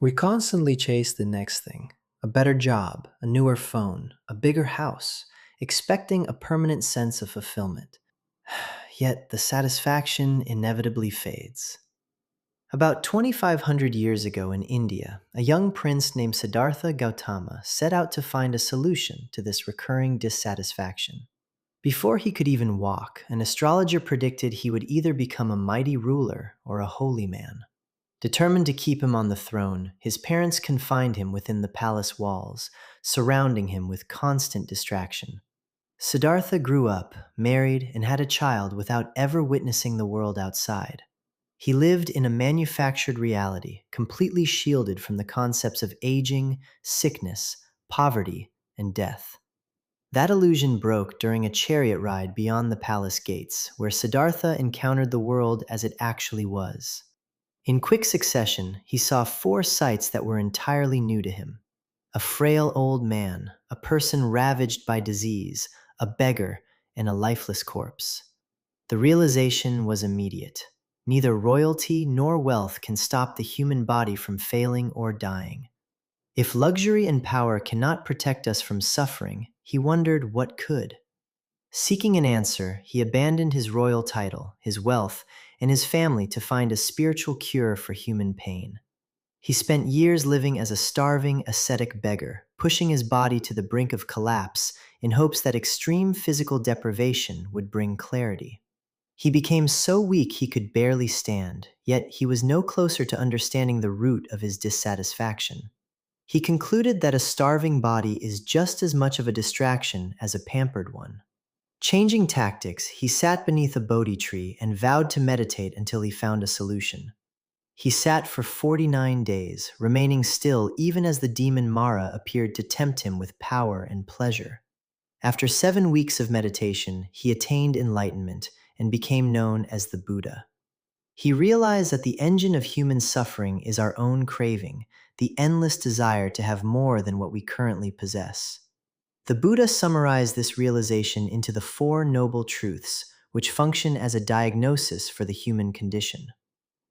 We constantly chase the next thing: a better job, a newer phone, a bigger house, expecting a permanent sense of fulfillment. Yet the satisfaction inevitably fades. About 2,500 years ago in India, a young prince named Siddhartha Gautama set out to find a solution to this recurring dissatisfaction. Before he could even walk, an astrologer predicted he would either become a mighty ruler or a holy man. Determined to keep him on the throne, his parents confined him within the palace walls, surrounding him with constant distraction. Siddhartha grew up, married, and had a child without ever witnessing the world outside. He lived in a manufactured reality, completely shielded from the concepts of aging, sickness, poverty, and death. That illusion broke during a chariot ride beyond the palace gates, where Siddhartha encountered the world as it actually was. In quick succession, he saw four sights that were entirely new to him: a frail old man, a person ravaged by disease, a beggar, and a lifeless corpse. The realization was immediate. Neither royalty nor wealth can stop the human body from failing or dying. If luxury and power cannot protect us from suffering, he wondered what could. Seeking an answer, he abandoned his royal title, his wealth, and his family to find a spiritual cure for human pain. He spent years living as a starving, ascetic beggar, pushing his body to the brink of collapse in hopes that extreme physical deprivation would bring clarity. He became so weak he could barely stand, yet he was no closer to understanding the root of his dissatisfaction. He concluded that a starving body is just as much of a distraction as a pampered one. Changing tactics, he sat beneath a Bodhi tree and vowed to meditate until he found a solution. He sat for 49 days, remaining still even as the demon Mara appeared to tempt him with power and pleasure. After 7 weeks of meditation, he attained enlightenment and became known as the Buddha. He realized that the engine of human suffering is our own craving, the endless desire to have more than what we currently possess. The Buddha summarized this realization into the Four Noble Truths, which function as a diagnosis for the human condition.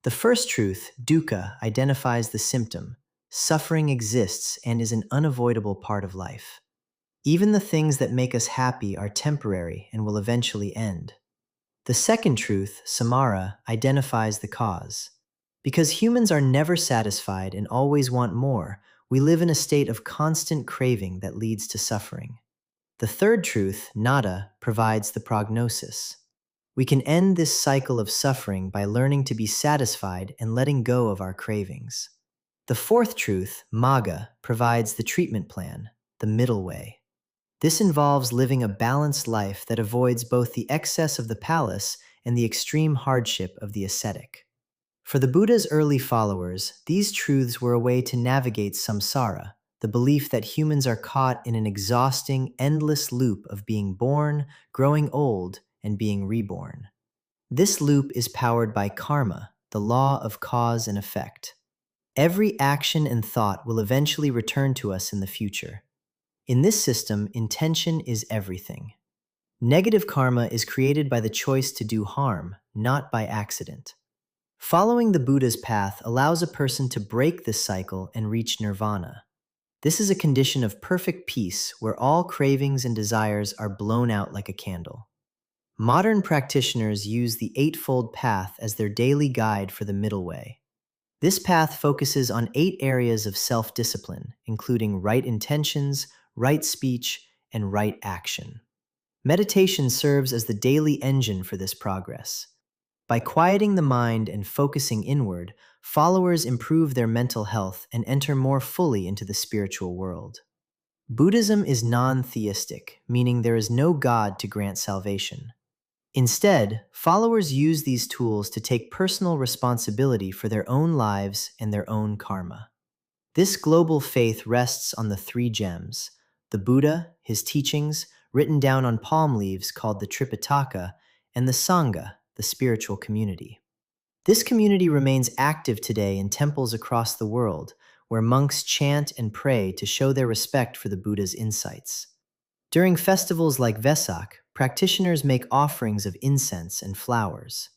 The first truth, dukkha, identifies the symptom. Suffering exists and is an unavoidable part of life. Even the things that make us happy are temporary and will eventually end. The second truth, samara, identifies the cause. Because humans are never satisfied and always want more, we live in a state of constant craving that leads to suffering. The third truth, nada, provides the prognosis. We can end this cycle of suffering by learning to be satisfied and letting go of our cravings. The fourth truth, magga, provides the treatment plan, the middle way. This involves living a balanced life that avoids both the excess of the palace and the extreme hardship of the ascetic. For the Buddha's early followers, these truths were a way to navigate samsara, the belief that humans are caught in an exhausting, endless loop of being born, growing old, and being reborn. This loop is powered by karma, the law of cause and effect. Every action and thought will eventually return to us in the future. In this system, intention is everything. Negative karma is created by the choice to do harm, not by accident. Following the Buddha's path allows a person to break this cycle and reach nirvana. This is a condition of perfect peace where all cravings and desires are blown out like a candle. Modern practitioners use the Eightfold Path as their daily guide for the middle way. This path focuses on 8 areas of self-discipline, including right intentions, right speech, and right action. Meditation serves as the daily engine for this progress. By quieting the mind and focusing inward, followers improve their mental health and enter more fully into the spiritual world. Buddhism is non-theistic, meaning there is no God to grant salvation. Instead, followers use these tools to take personal responsibility for their own lives and their own karma. This global faith rests on the 3 gems: the Buddha, his teachings, written down on palm leaves called the Tripitaka, and the Sangha, the spiritual community. This community remains active today in temples across the world, where monks chant and pray to show their respect for the Buddha's insights. During festivals like Vesak, practitioners make offerings of incense and flowers.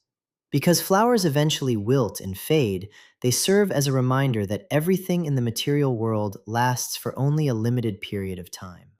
Because flowers eventually wilt and fade, they serve as a reminder that everything in the material world lasts for only a limited period of time.